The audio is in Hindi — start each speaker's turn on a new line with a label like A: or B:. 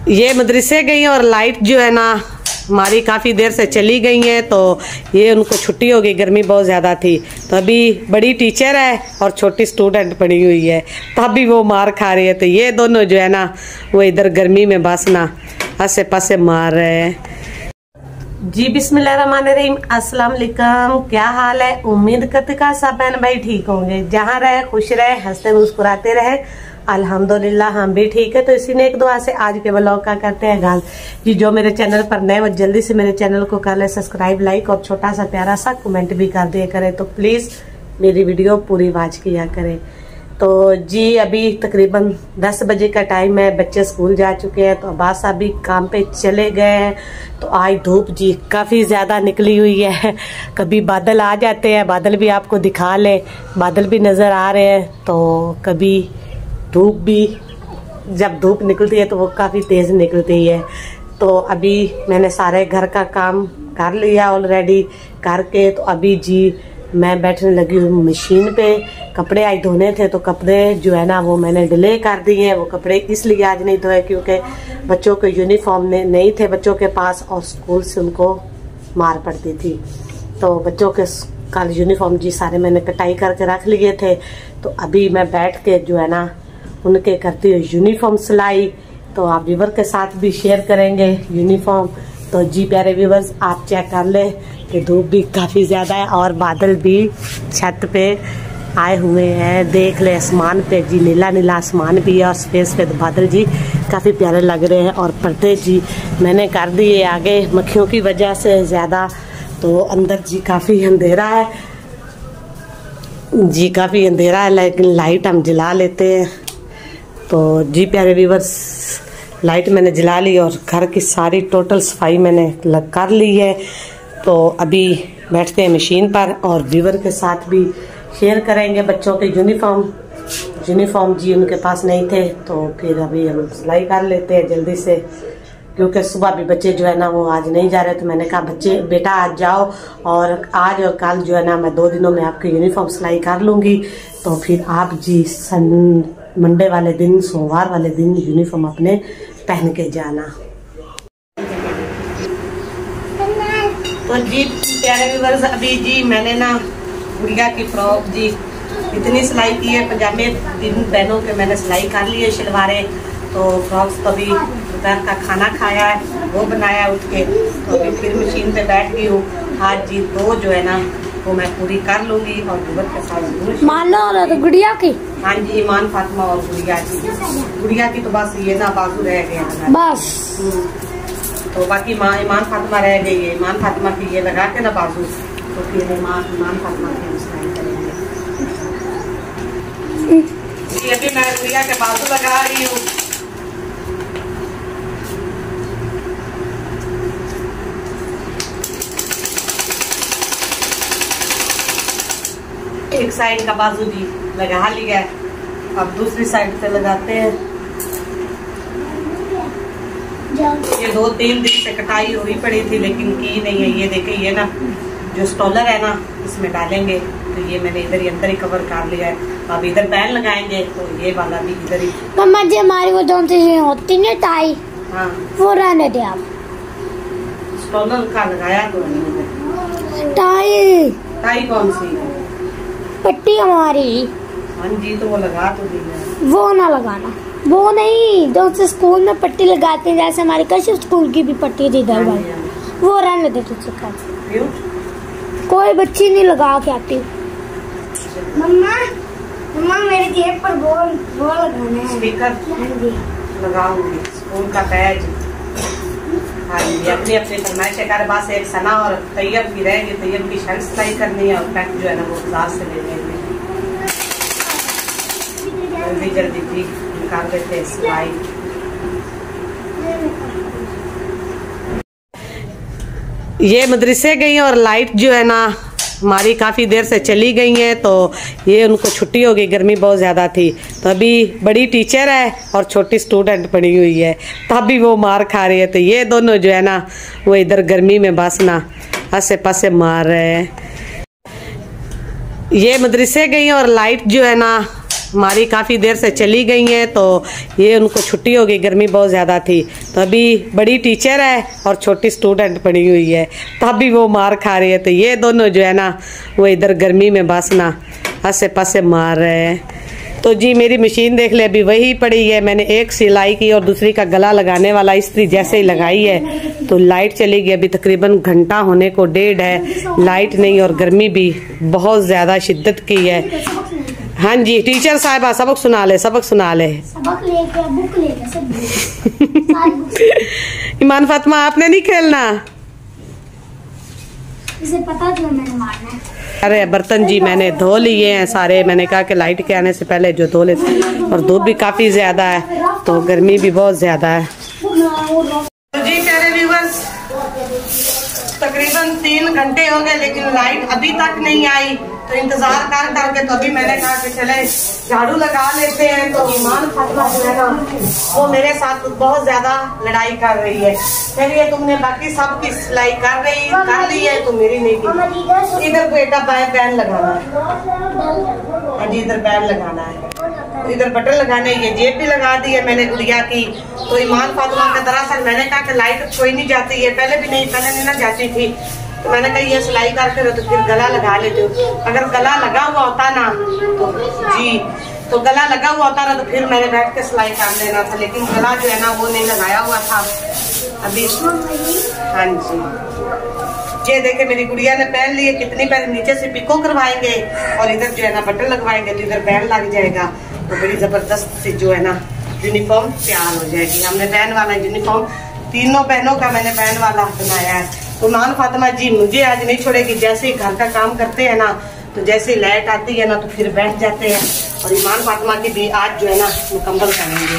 A: ये मदरसे गई और लाइट जो है ना हमारी काफ़ी देर से चली गई है, तो ये उनको छुट्टी हो गई, गर्मी बहुत ज़्यादा थी। तो अभी बड़ी टीचर है और छोटी स्टूडेंट पड़ी हुई है, तभी वो मार खा रही है। तो ये दोनों जो है ना वो इधर गर्मी में बस ना आसे पासे मार रहे हैं जी। बिस्मिल्लाहिर्रहमानिर्रहीम, अस्सलाम वालेकुम। क्या हाल है? उम्मीद करते का सब बहन भाई ठीक होंगे, जहाँ रहे खुश रहे, हंसते मुस्कुराते रहे। अल्हम्दुलिल्लाह हम भी ठीक है। तो इसी ने एक दुआ से आज के व्लॉग का करते हैं गाल जी। जो मेरे चैनल पर नए वो जल्दी से मेरे चैनल को कर ले सब्सक्राइब, लाइक और छोटा सा प्यारा सा कमेंट भी कर दिया करे। तो प्लीज मेरी वीडियो पूरी वॉच किया करें। तो जी अभी तकरीबन 10 बजे का टाइम है, बच्चे स्कूल जा चुके हैं, तो अब्बास साहब भी काम पे चले गए हैं। तो आज धूप जी काफ़ी ज़्यादा निकली हुई है। कभी बादल आ जाते हैं, बादल भी आपको दिखा ले, बादल भी नज़र आ रहे हैं। तो कभी धूप भी, जब धूप निकलती है तो वो काफ़ी तेज़ निकलती है। तो अभी मैंने सारे घर का काम कर लिया ऑलरेडी करके। तो अभी जी मैं बैठने लगी हूँ मशीन पे। कपड़े आज धोने थे, तो कपड़े जो है ना वो मैंने डिले कर दिए हैं। वो कपड़े इसलिए आज नहीं धोए क्योंकि बच्चों के यूनिफॉर्म नहीं थे बच्चों के पास, और स्कूल से उनको मार पड़ती थी। तो बच्चों के कल यूनिफॉर्म जी सारे मैंने कटाई करके रख लिए थे। तो अभी मैं बैठ के जो है ना उनके करती हूँ यूनिफॉर्म सिलाई। तो आप व्यूवर के साथ भी शेयर करेंगे यूनिफॉर्म। तो जी प्यारे व्यूवर्स, आप चेक कर ले कि धूप भी काफ़ी ज़्यादा है और बादल भी छत पे आए हुए हैं। देख ले आसमान पे जी, नीला नीला आसमान भी है और स्पेस पे तो बादल जी काफ़ी प्यारे लग रहे हैं। और पर्दे जी मैंने कर दिए आगे मक्खियों की वजह से ज़्यादा, तो अंदर जी काफ़ी अंधेरा है जी, काफ़ी अंधेरा है, लेकिन लाइट हम जला लेते हैं। तो जी प्यारे व्यूवर्स, लाइट मैंने जला ली और घर की सारी टोटल सफाई मैंने कर ली है। तो अभी बैठते हैं मशीन पर और व्यूवर के साथ भी शेयर करेंगे बच्चों के यूनिफॉर्म जी उनके पास नहीं थे, तो फिर अभी हम सिलाई कर लेते हैं जल्दी से, क्योंकि सुबह भी बच्चे जो है ना वो आज नहीं जा रहे। तो मैंने कहा बच्चे बेटा आज जाओ, और आज और कल जो है ना मैं 2 दिनों में आपकी यूनिफॉर्म सिलाई कर लूँगी। तो फिर आप जी मंडे वाले दिन, सोमवार वाले दिन यूनिफॉर्म अपने पहन के जाना। तो जी प्यारे व्यूअर्स, अभी जी मैंने ना गुड़िया की फ्रॉक जी इतनी सिलाई की है, पजामे 3 बहनों के मैंने सिलाई कर ली है, शलवारें। तो फ्रॉक्स तो अभी दोपहर का खाना खाया है, वो बनाया उठ के। तो अभी फिर मशीन पे बैठ गई हूँ। आज जी 2 जो है ना वो मैं पूरी कर लूंगी और व्यूअर के साथ
B: मानो और तो गुड़िया की।
A: हाँ जी, ईमान फातिमा और गुड़िया की तो बस ये ना बाजू रह गया
B: बस।
A: तो बाकी ईमान फातिमा रह गई है। ईमान फातिमा की ये लगा के ना बाजू, तो फिर ईमान फातिमा की सिलाई करेंगे जी। अभी मैं गुड़िया के बाजू लगा रही हूँ। एक साइड का बाजू जी लगा लिया है, अब दूसरी साइड से लगाते हैं। ये 2-3 दिन से कटाई हुई पड़ी थी लेकिन की नहीं है। ये देखे, ये ना जो स्टॉलर है ना इसमें डालेंगे, तो ये मैंने इधर ही अंदर ही कवर कर लिया है। अब इधर पैन लगाएंगे, तो ये वाला भी इधर ही।
B: मम्मा जी हमारी वो दोनों चीजें होती है टाई, हाँ वो रहने दे आप।
A: स्टॉलर का लगाया तो नहीं। टाई कौन सी है?
B: पट्टी हमारी।
A: हाँ जी, तो वो लगा तो दी है।
B: वो ना लगाना, वो नहीं, जो से स्कूल में पट्टी लगाते हैं, जैसे हमारी कशिश स्कूल की भी पट्टी थी इधर वाली, वो रहने दे तुझे। क्यों? कोई बच्ची नहीं लगा के आती। मम्मा मेरे जेब पर वो लगाना है
A: स्पीकर लगाऊंगी, स्कूल का बैज। हाँ जी, अपनी अपनी फरमाइशें कर। बस एक सना और तैयब की रहेगी, तैयब की शर्ट सिलाई करनी है और पैंट जो है ना वो बाजार से ले लेंगे। जल्दी जी निकाल देते हैं सिलाई। ये मदरसे गई और लाइट जो है ना हमारी काफ़ी देर से चली गई हैं, तो ये उनको छुट्टी हो गई, गर्मी बहुत ज़्यादा थी। तो अभी बड़ी टीचर है और छोटी स्टूडेंट पड़ी हुई है, तभी वो मार खा रही है। तो ये दोनों जो है ना वो इधर गर्मी में बस ना आसे पासे मार रहे हैं। ये मदरसे गई और लाइट जो है ना हमारी काफ़ी देर से चली गई हैं, तो ये उनको छुट्टी हो गई, गर्मी बहुत ज़्यादा थी। तो अभी बड़ी टीचर है और छोटी स्टूडेंट पड़ी हुई है, तो अभी वो मार खा रही है। तो ये दोनों जो है ना वो इधर गर्मी में बस ना आसे पासे मार रहे हैं। तो जी मेरी मशीन देख ले, अभी वही पड़ी है। मैंने एक सिलाई की और दूसरी का गला लगाने वाला इस्त्री जैसे ही लगाई है तो लाइट चली गई। अभी तकरीबन घंटा होने को डेढ़ है, लाइट नहीं और गर्मी भी बहुत ज्यादा शिद्दत की है। हाँ जी टीचर साहिबा सबक सुना ले, सबक सुना ले।
B: सबक लेके बुक लेके सब
A: ईमान फातिमा आपने नहीं खेलना,
B: इसे पता जो मैंने मारना है।
A: अरे बर्तन जी मैंने धो लिए हैं सारे, मैंने कहा कि लाइट के आने से पहले जो धो लेते, और धूप भी काफी ज्यादा है तो गर्मी भी बहुत ज्यादा है। तो जी प्यारे व्यूअर्स, तकरीबन 3 घंटे हो गए लेकिन लाइट अभी तक नहीं आई। तो इंतजार कर करके तो अभी मैंने कहा कि चले झाड़ू लगा लेते हैं। तो ईमान फातिमा जो है ना वो मेरे साथ बहुत ज्यादा लड़ाई कर रही है। चलिए तुमने बाकी सब की सिलाई कर ली है तो मेरी नहीं की। इधर बेटा बैन लगाना है, जी इधर बैन लगाना है, इधर बटन लगाने, ये जेब भी लगा दी है मैंने गुड़िया की। तो ईमान फातिमा के दरअसल मैंने कहा कि लाइट कोई नहीं जाती है, पहले नहीं ना जाती थी। तो मैंने कहा ये सिलाई करते रहो तो फिर गला लगा लेते हो। अगर गला लगा हुआ होता ना तो जी तो गला लगा हुआ होता ना तो फिर मैंने बैठ के सिलाई कर लेना था, लेकिन गला जो है ना वो नहीं लगाया हुआ था अभी। हाँ जी ये देखे मेरी गुड़िया ने पहन ली है, कितनी पहले नीचे से पिको करवाएंगे और इधर जो है ना बटन लगवाएंगे तो इधर बैन लग जाएगा। तो बड़ी जबरदस्त से जो है ना यूनिफॉर्म तैयार हो जाएगी। हमने बैन वाला यूनिफॉर्म तीनों बहनों का मैंने बैन वाला बनाया है। तो ईमान फातिमा जी मुझे आज नहीं छोड़ेगी, जैसे ही घर का काम करते हैं ना तो जैसे लाइट आती है ना तो फिर बैठ जाते हैं, और ईमान फातिमा की भी आज जो है ना मुकम्मल करेंगे।